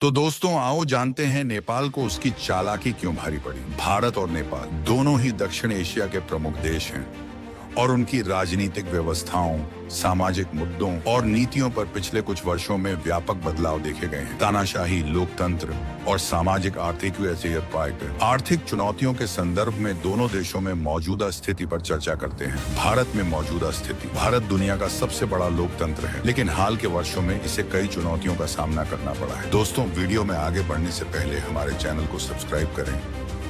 तो दोस्तों आओ जानते हैं नेपाल को उसकी चालाकी क्यों भारी पड़ी। भारत और नेपाल दोनों ही दक्षिण एशिया के प्रमुख देश हैं और उनकी राजनीतिक व्यवस्थाओं, सामाजिक मुद्दों और नीतियों पर पिछले कुछ वर्षों में व्यापक बदलाव देखे गए हैं। तानाशाही, लोकतंत्र और सामाजिक आर्थिक चुनौतियों के संदर्भ में दोनों देशों में मौजूदा स्थिति पर चर्चा करते हैं। भारत में मौजूदा स्थिति। भारत दुनिया का सबसे बड़ा लोकतंत्र है, लेकिन हाल के वर्षों में इसे कई चुनौतियों का सामना करना पड़ा है। दोस्तों, वीडियो में आगे बढ़ने से पहले हमारे चैनल को सब्सक्राइब करें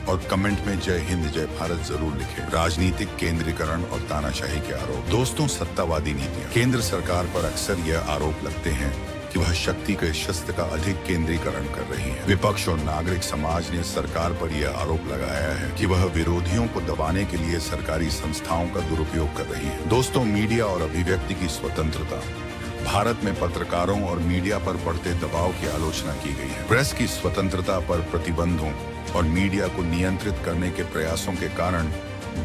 और कमेंट में जय हिंद जय भारत जरूर लिखें। राजनीतिक केंद्रीकरण और तानाशाही के आरोप। दोस्तों, सत्तावादी नीतियां। केंद्र सरकार पर अक्सर यह आरोप लगते हैं कि वह शक्ति के शस्त्र का अधिक केंद्रीकरण कर रही है। विपक्ष और नागरिक समाज ने सरकार पर यह आरोप लगाया है कि वह विरोधियों को दबाने के लिए सरकारी संस्थाओं का दुरुपयोग कर रही है। दोस्तों, मीडिया और अभिव्यक्ति की स्वतंत्रता। भारत में पत्रकारों और मीडिया पर बढ़ते दबाव की आलोचना की गई है। प्रेस की स्वतंत्रता पर प्रतिबंधों और मीडिया को नियंत्रित करने के प्रयासों के कारण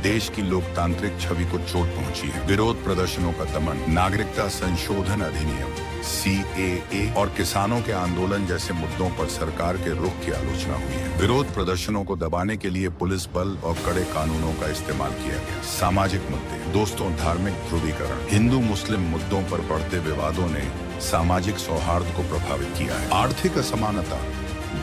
देश की लोकतांत्रिक छवि को चोट पहुंची है। विरोध प्रदर्शनों का दमन। नागरिकता संशोधन अधिनियम CAA और किसानों के आंदोलन जैसे मुद्दों पर सरकार के रुख की आलोचना हुई है। विरोध प्रदर्शनों को दबाने के लिए पुलिस बल और कड़े कानूनों का इस्तेमाल किया गया। सामाजिक मुद्दे। दोस्तों, धार्मिक ध्रुवीकरण। हिंदू मुस्लिम मुद्दों पर बढ़ते विवादों ने सामाजिक सौहार्द को प्रभावित किया है। आर्थिक असमानता।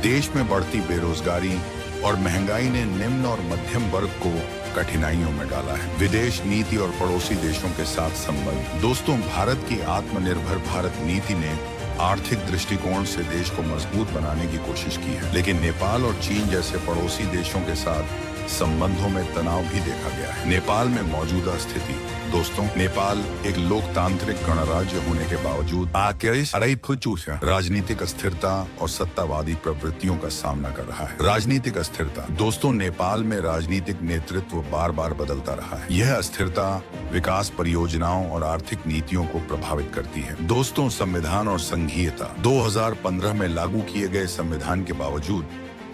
देश में बढ़ती बेरोजगारी और महंगाई ने निम्न और मध्यम वर्ग को कठिनाइयों में डाला है। विदेश नीति और पड़ोसी देशों के साथ संबंध। दोस्तों, भारत की आत्मनिर्भर भारत नीति ने आर्थिक दृष्टिकोण से देश को मजबूत बनाने की कोशिश की है, लेकिन नेपाल और चीन जैसे पड़ोसी देशों के साथ संबंधों में तनाव भी देखा गया है। नेपाल में मौजूदा स्थिति। दोस्तों, नेपाल एक लोकतांत्रिक गणराज्य होने के बावजूद राजनीतिक अस्थिरता और सत्तावादी प्रवृत्तियों का सामना कर रहा है। राजनीतिक अस्थिरता। दोस्तों, नेपाल में राजनीतिक नेतृत्व बार बार बदलता रहा है। यह अस्थिरता विकास परियोजनाओं और आर्थिक नीतियों को प्रभावित करती है। दोस्तों, संविधान और संघीयता। 2015 में लागू किए गए संविधान के बावजूद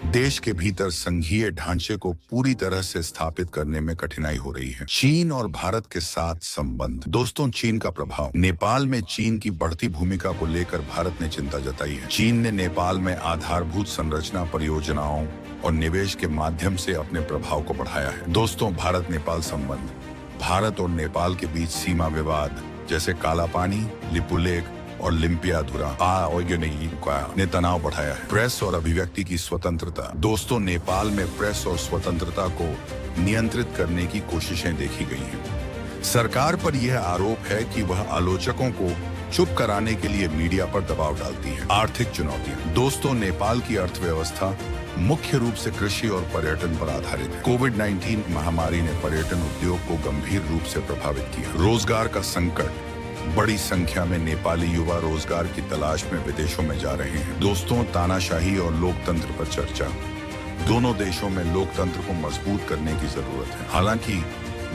देश के भीतर संघीय ढांचे को पूरी तरह से स्थापित करने में कठिनाई हो रही है। चीन और भारत के साथ संबंध। दोस्तों, चीन का प्रभाव। नेपाल में चीन की बढ़ती भूमिका को लेकर भारत ने चिंता जताई है। चीन ने नेपाल में आधारभूत संरचना परियोजनाओं और निवेश के माध्यम से अपने प्रभाव को बढ़ाया है। दोस्तों, भारत नेपाल संबंध। भारत और नेपाल के बीच सीमा विवाद जैसे काला पानी, लिपुलेख और लिम्पियाधुरा ने तनाव बढ़ाया है। प्रेस और अभिव्यक्ति की स्वतंत्रता। दोस्तों, नेपाल में प्रेस और स्वतंत्रता को नियंत्रित करने की कोशिशें देखी गई हैं। सरकार पर यह आरोप है कि वह आलोचकों को चुप कराने के लिए मीडिया पर दबाव डालती है। आर्थिक चुनौतियां। दोस्तों, नेपाल की अर्थव्यवस्था मुख्य रूप से कृषि और पर्यटन पर आधारित है। कोविड-19 महामारी ने पर्यटन उद्योग को गंभीर रूप से प्रभावित किया। रोजगार का संकट। बड़ी संख्या में नेपाली युवा रोजगार की तलाश में विदेशों में जा रहे हैं। दोस्तों, तानाशाही और लोकतंत्र पर चर्चा। दोनों देशों में लोकतंत्र को मजबूत करने की जरूरत है। हालांकि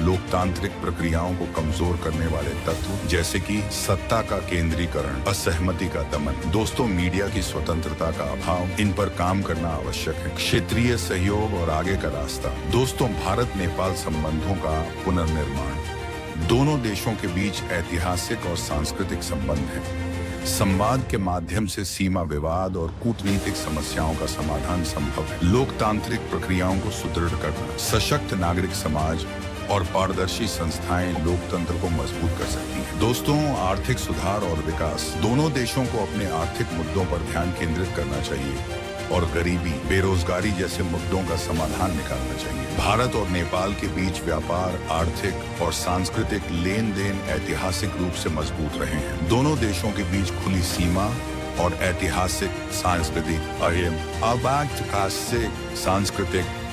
लोकतांत्रिक प्रक्रियाओं को कमजोर करने वाले तत्व जैसे कि सत्ता का केंद्रीकरण, असहमति का दमन। दोस्तों, मीडिया की स्वतंत्रता का अभाव, इन पर काम करना आवश्यक है। क्षेत्रीय सहयोग और आगे का रास्ता। दोस्तों, भारत नेपाल संबंधों का पुनर्निर्माण। दोनों देशों के बीच ऐतिहासिक और सांस्कृतिक संबंध हैं। संवाद के माध्यम से सीमा विवाद और कूटनीतिक समस्याओं का समाधान संभव है। लोकतांत्रिक प्रक्रियाओं को सुदृढ़ करना। सशक्त नागरिक समाज और पारदर्शी संस्थाएं लोकतंत्र को मजबूत कर सकती हैं। दोस्तों, आर्थिक सुधार और विकास। दोनों देशों को अपने आर्थिक मुद्दों पर ध्यान केंद्रित करना चाहिए और गरीबी, बेरोजगारी जैसे मुद्दों का समाधान निकालना चाहिए। भारत और नेपाल के बीच व्यापार, आर्थिक और सांस्कृतिक लेन देन ऐतिहासिक रूप से मजबूत रहे हैं। दोनों देशों के बीच खुली सीमा और ऐतिहासिक, सांस्कृतिक,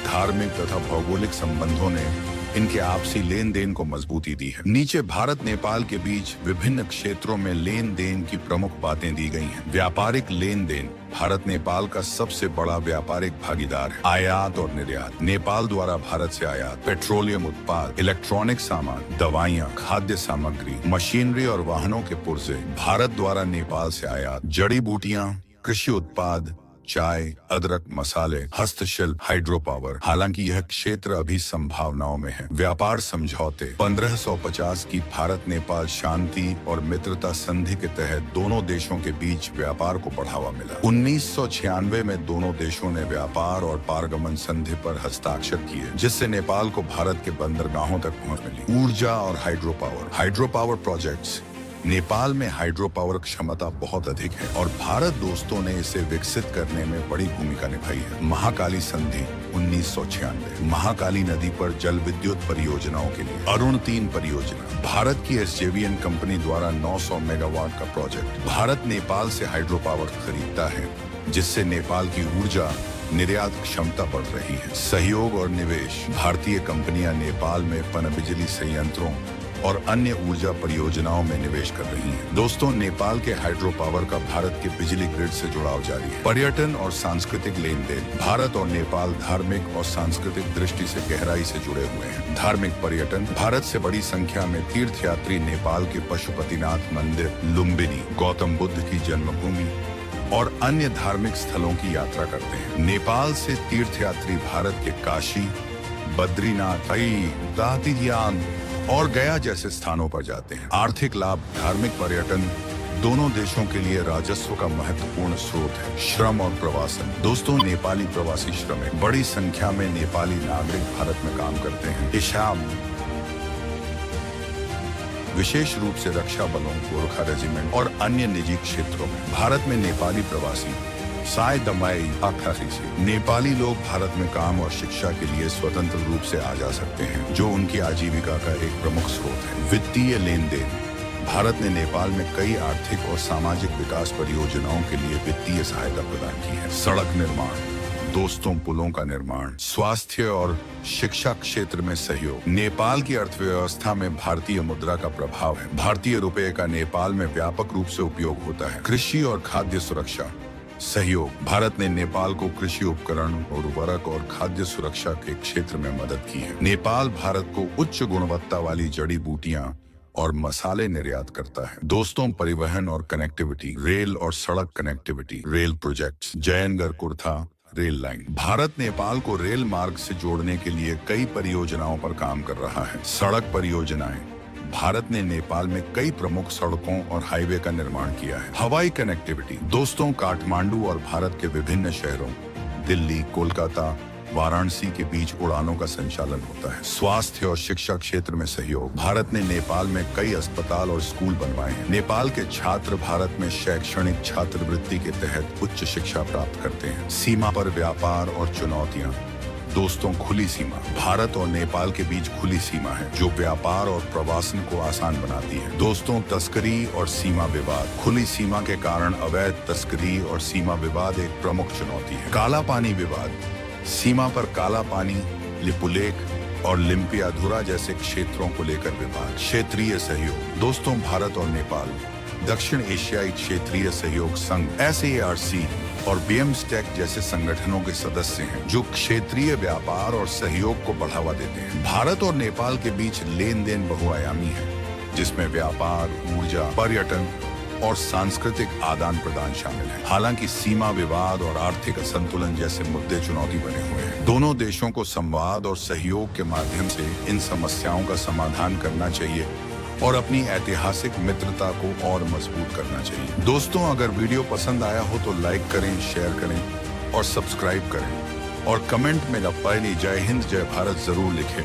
धार्मिक तथा भौगोलिक संबंधों ने इनके आपसी लेन देन को मजबूती दी है। नीचे भारत नेपाल के बीच विभिन्न क्षेत्रों में लेन देन की प्रमुख बातें दी गई हैं। व्यापारिक लेन देन। भारत नेपाल का सबसे बड़ा व्यापारिक भागीदार है। आयात और निर्यात। नेपाल द्वारा भारत से आयात पेट्रोलियम उत्पाद, इलेक्ट्रॉनिक सामान, दवाइयाँ, खाद्य सामग्री, मशीनरी और वाहनों के पुर्जे। भारत द्वारा नेपाल से आयात जड़ी बूटियाँ, कृषि उत्पाद, चाय, अदरक, मसाले, हस्तशिल्प, हाइड्रो पावर। हालांकि यह क्षेत्र अभी संभावनाओं में है। व्यापार समझौते 1550 की भारत नेपाल शांति और मित्रता संधि के तहत दोनों देशों के बीच व्यापार को बढ़ावा मिला। 1996 में दोनों देशों ने व्यापार और पारगमन संधि पर हस्ताक्षर किए, जिससे नेपाल को भारत के बंदरगाहों तक पहुंच मिली। ऊर्जा और हाइड्रो पावर प्रोजेक्ट्स। नेपाल में हाइड्रो पावर क्षमता बहुत अधिक है और भारत दोस्तों ने इसे विकसित करने में बड़ी भूमिका निभाई है। महाकाली संधि 1996। महाकाली नदी पर जल विद्युत परियोजनाओं के लिए अरुण 3 परियोजना। भारत की SJVN कंपनी द्वारा 900 मेगावाट का प्रोजेक्ट। भारत नेपाल से हाइड्रो पावर खरीदता है, जिससे नेपाल की ऊर्जा निर्यात क्षमता बढ़ रही है। सहयोग और निवेश। भारतीय कंपनियां नेपाल में पनबिजली संयंत्रों और अन्य ऊर्जा परियोजनाओं में निवेश कर रही हैं। दोस्तों, नेपाल के हाइड्रो पावर का भारत के बिजली ग्रिड से जुड़ाव जारी है। पर्यटन और सांस्कृतिक लेन देन। भारत और नेपाल धार्मिक और सांस्कृतिक दृष्टि से गहराई से जुड़े हुए हैं। धार्मिक पर्यटन। भारत से बड़ी संख्या में तीर्थयात्री नेपाल के पशुपतिनाथ मंदिर, लुम्बिनी, गौतम बुद्ध की जन्मभूमि और अन्य धार्मिक स्थलों की यात्रा करते हैं। नेपाल से तीर्थयात्री भारत के काशी, बद्रीनाथ, दातियान और गया जैसे स्थानों पर जाते हैं। आर्थिक लाभ। धार्मिक पर्यटन दोनों देशों के लिए राजस्व का महत्वपूर्ण स्रोत है। श्रम और प्रवासन। दोस्तों, नेपाली प्रवासी श्रमिक। बड़ी संख्या में नेपाली नागरिक भारत में काम करते हैं। इशाम, विशेष रूप से रक्षा बलों, गोरखा रेजिमेंट और अन्य निजी क्षेत्रों में। भारत में नेपाली प्रवासी। साय दमाई आखासी से। नेपाली लोग भारत में काम और शिक्षा के लिए स्वतंत्र रूप से आ जा सकते हैं, जो उनकी आजीविका का एक प्रमुख स्रोत है। वित्तीय लेन देन। भारत ने नेपाल में कई आर्थिक और सामाजिक विकास परियोजनाओं के लिए वित्तीय सहायता प्रदान की है। सड़क निर्माण। दोस्तों, पुलों का निर्माण। स्वास्थ्य और शिक्षा क्षेत्र में सहयोग। नेपाल की अर्थव्यवस्था में भारतीय मुद्रा का प्रभाव है। भारतीय रुपये का नेपाल में व्यापक रूप से उपयोग होता है। कृषि और खाद्य सुरक्षा सहयोग। भारत ने नेपाल को कृषि उपकरण, उर्वरक और खाद्य सुरक्षा के क्षेत्र में मदद की है। नेपाल भारत को उच्च गुणवत्ता वाली जड़ी बूटियां और मसाले निर्यात करता है। दोस्तों, परिवहन और कनेक्टिविटी। रेल और सड़क connectivity. Rail projects. Jaynagar Kurtha rail line. Bharat Nepal को रेल मार्ग से जोड़ने के लिए कई परियोजनाओं पर काम कर रहा है। सड़क परियोजनाएं। भारत ने नेपाल में कई प्रमुख सड़कों और हाईवे का निर्माण किया है। हवाई कनेक्टिविटी। दोस्तों, काठमांडू और भारत के विभिन्न शहरों दिल्ली, कोलकाता, वाराणसी के बीच उड़ानों का संचालन होता है। स्वास्थ्य और शिक्षा क्षेत्र में सहयोग। भारत ने नेपाल में कई अस्पताल और स्कूल बनवाए हैं। नेपाल के छात्र भारत में शैक्षणिक छात्रवृत्ति के तहत उच्च शिक्षा प्राप्त करते हैं। सीमा पर व्यापार और चुनौतियां। दोस्तों, खुली सीमा। भारत और नेपाल के बीच खुली सीमा है, जो व्यापार और प्रवासन को आसान बनाती है। दोस्तों, तस्करी और सीमा विवाद। खुली सीमा के कारण अवैध तस्करी और सीमा विवाद एक प्रमुख चुनौती है। काला पानी विवाद। सीमा पर काला पानी, लिपुलेख और लिम्पियाधुरा जैसे क्षेत्रों को लेकर विवाद। क्षेत्रीय सहयोग। दोस्तों, भारत और नेपाल दक्षिण एशियाई क्षेत्रीय सहयोग संघ SARC और BIMSTEC जैसे संगठनों के सदस्य हैं, जो क्षेत्रीय व्यापार और सहयोग को बढ़ावा देते हैं। भारत और नेपाल के बीच लेन देन बहुआयामी है, जिसमें व्यापार, ऊर्जा, पर्यटन और सांस्कृतिक आदान प्रदान शामिल है। हालांकि सीमा विवाद और आर्थिक असंतुलन जैसे मुद्दे चुनौती बने हुए हैं। दोनों देशों को संवाद और सहयोग के माध्यम से इन समस्याओं का समाधान करना चाहिए और अपनी ऐतिहासिक मित्रता को और मजबूत करना चाहिए। दोस्तों, अगर वीडियो पसंद आया हो तो लाइक करें, शेयर करें और सब्सक्राइब करें और कमेंट में अपनी जय हिंद जय भारत जरूर लिखें।